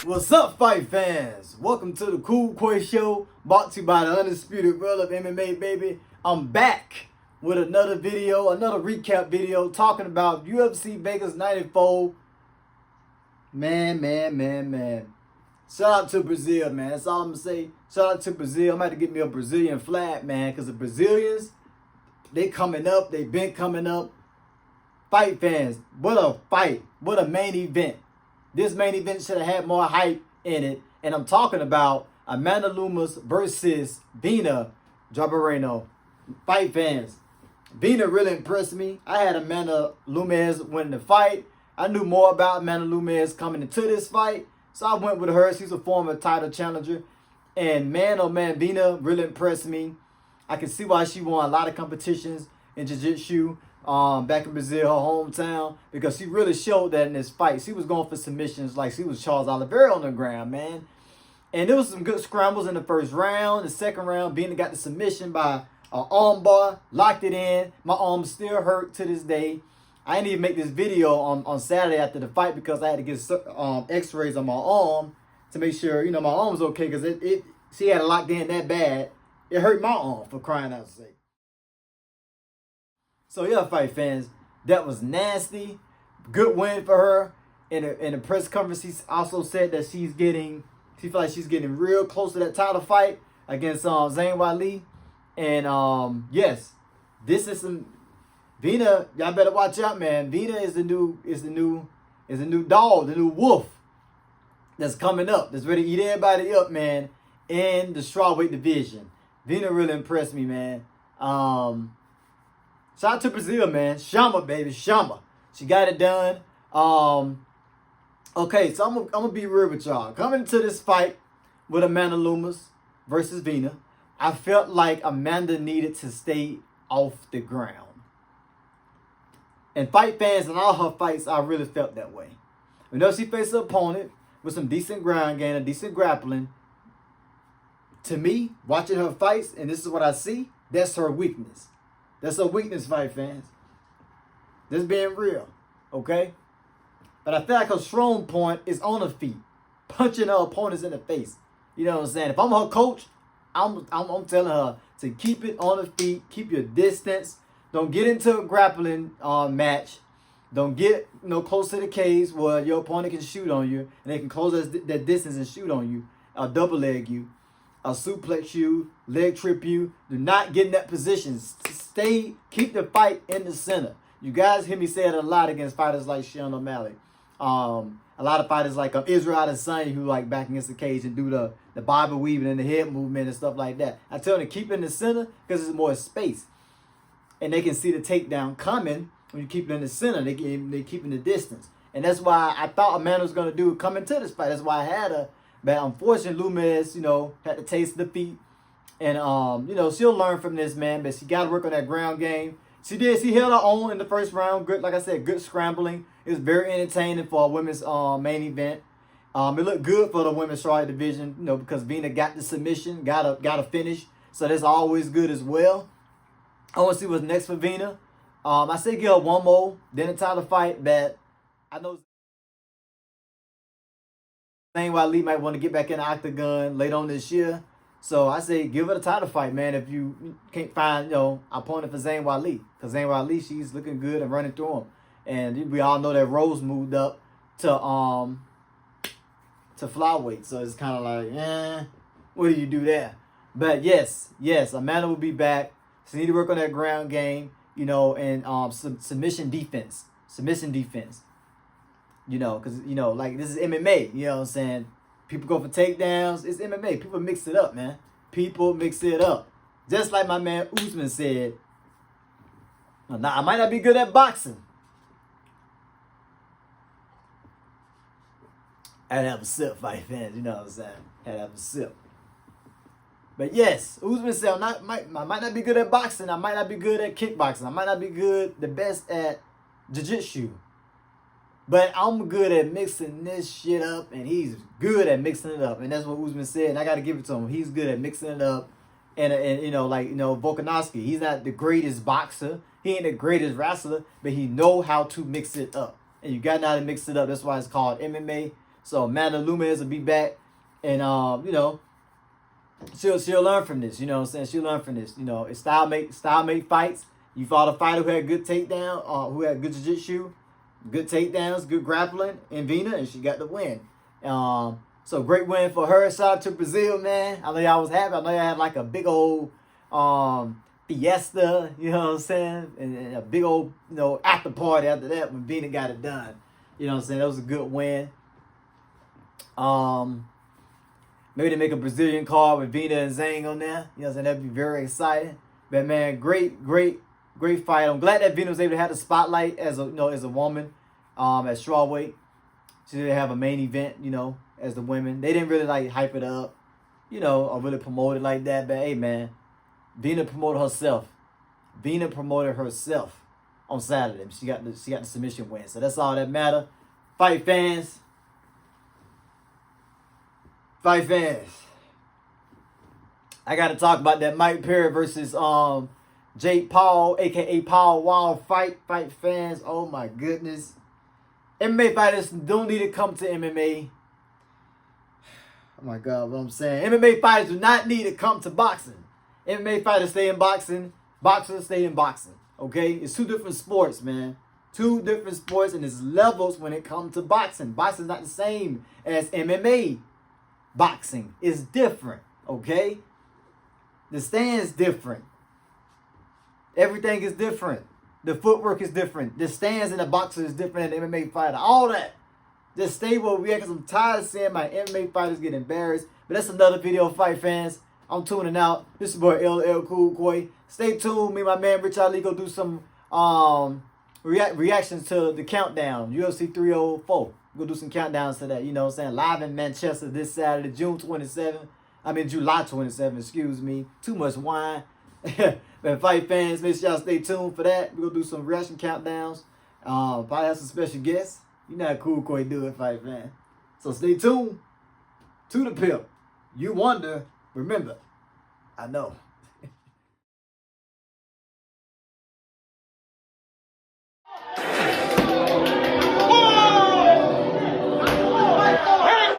What's up, fight fans? Welcome to the Cool Quay Show, brought to you by the Undisputed World of MMA, baby. I'm back with another video, another recap video, talking about UFC Vegas 94. Man. Shout out to Brazil, man. That's all I'm going to say. Shout out to Brazil. I'm going to have to get me a Brazilian flag, man, because the Brazilians, they coming up. They've been coming up. Fight fans, what a fight. What a main event. This main event should have had more hype in it. And I'm talking about Amanda Lemos versus Virna Jandiroba. Fight fans, Virna really impressed me. I had Amanda Lemos win the fight. I knew more about Amanda Lemos coming into this fight, so I went with her. She's a former title challenger. And man, oh man, Virna really impressed me. I can see why she won a lot of competitions in jiu-jitsu. Back in Brazil, her hometown, because she really showed that in this fight. She was going for submissions like she was Charles Oliveira on the ground, man. And there was some good scrambles in the first round. The second round, Virna got the submission by an arm bar, locked it in. My arm still hurt to this day. I didn't even make this video on Saturday after the fight because I had to get x-rays on my arm to make sure, you know, my arm was okay, because she had it locked in that bad. It hurt my arm, for crying out to say. So yeah, fight fans, that was nasty. Good win for her. In the press conference, she also said that she feels like she's getting real close to that title fight against Zhang Weili. And yes, this is some Virna. Y'all better watch out, man. Virna is the new dog, the new wolf that's coming up. That's ready to eat everybody up, man. In the strawweight division, Virna really impressed me, man. Shout out to Brazil, man. Chama, baby. Chama. She got it done. Okay, so I'm gonna be real with y'all. Coming into this fight with Amanda Lemos versus Virna, I felt like Amanda needed to stay off the ground. And fight fans, in all her fights, I really felt that way. Whenever she faced her opponent with some decent ground game and decent grappling, to me, watching her fights, and this is what I see, that's her weakness. That's a weakness, fight fans. Just being real, okay? But I feel like her strong point is on her feet, punching her opponents in the face. You know what I'm saying? If I'm her coach, I'm telling her to keep it on her feet, keep your distance. Don't get into a grappling match. Don't get close to the cage where your opponent can shoot on you, and they can close that distance and shoot on you, or double leg you, or suplex you, leg trip you. Do not get in that position. Keep the fight in the center. You guys hear me say it a lot against fighters like Sean O'Malley. A lot of fighters like Israel Adesanya, who like back against the cage and do the Bible weaving and the head movement and stuff like that. I tell them to keep it in the center because there's more space. And they can see the takedown coming when you keep it in the center. They keep in the distance. And that's why I thought Amanda was going to do it coming to this fight. That's why I had her. But unfortunately, Lemos, had to taste defeat. And, she'll learn from this, man. But she got to work on that ground game. She did. She held her own in the first round. Good, like I said, good scrambling. It was very entertaining for a women's main event. It looked good for the women's strawweight division, because Virna got the submission, got a finish. So that's always good as well. I want to see what's next for Virna. I say give her one more, then a title fight. That I know Zhang Weili might want to get back in the octagon later on this year. So I say give her the title fight, man, if you can't find, opponent for Zhang Weili. Because Zhang Weili, she's looking good and running through him. And we all know that Rose moved up to flyweight. So it's kind of like, what do you do there? But yes, Amanda will be back. She need to work on that ground game, and submission defense. Because, like this is MMA, you know what I'm saying? People go for takedowns. It's MMA. People mix it up, man. People mix it up. Just like my man Usman said, now, I might not be good at boxing. I had to have a sip, fight fans. You know what I'm saying? Had to have a sip. But yes, Usman said, I might not be good at boxing. I might not be good at kickboxing. I might not be the best at jiu-jitsu. But I'm good at mixing this shit up, and he's good at mixing it up. And that's what Usman said, and I got to give it to him. He's good at mixing it up. And Volkanovski, he's not the greatest boxer. He ain't the greatest wrestler, but he know how to mix it up. And you got to know how to mix it up. That's why it's called MMA. So Amanda Lemos will be back, and you know, she'll learn from this. You know what I'm saying? She'll learn from this. You know, it's style make fights. You fought a fighter who had good takedown, who had good jiu-jitsu, good takedowns, good grappling in Virna, and she got the win. So great win for her. Shout out to Brazil, man. I know y'all was happy. I know y'all had like a big old fiesta, you know what I'm saying? And a big old, you know, after party after that when Virna got it done. You know what I'm saying? That was a good win. Maybe they make a Brazilian card with Virna and Zhang on there. You know what I'm saying? That'd be very exciting. But man, great fight. I'm glad that Virna was able to have the spotlight as a, you know, as a woman, at strawweight. She didn't have a main event, you know, as the women. They didn't really like hype it up, you know, or really promote it like that. But hey, man, Virna promoted herself. Virna promoted herself on Saturday. She got the submission win. So that's all that matter. Fight fans. Fight fans. I got to talk about that Mike Perry versus Jake Paul, a.k.a. Paul Wall fight. Fight fans. Oh, my goodness. MMA fighters don't need to come to MMA. Oh, my God, what I'm saying. MMA fighters do not need to come to boxing. MMA fighters stay in boxing. Boxers stay in boxing. Okay? It's two different sports, man. Two different sports, and there's levels when it comes to boxing. Boxing is not the same as MMA. Boxing is different, okay? The stand's different. Everything is different. The footwork is different. The stands in the boxer is different than the MMA fighter. All that. Just stay where we at, because I'm tired of seeing my MMA fighters get embarrassed. But that's another video, fight fans. I'm tuning out. This is boy LL Cool Koi. Stay tuned. Me and my man Rich Ali go do some reactions to the countdown. UFC 304. We'll do some countdowns to that. You know what I'm saying? Live in Manchester this Saturday, July 27th, excuse me. Too much wine. But fight fans, make sure y'all stay tuned for that. We're going to do some reaction countdowns. Probably have some special guests. You know how Cool Koi do it, fight fan. So stay tuned to the pip. You wonder, remember, I know.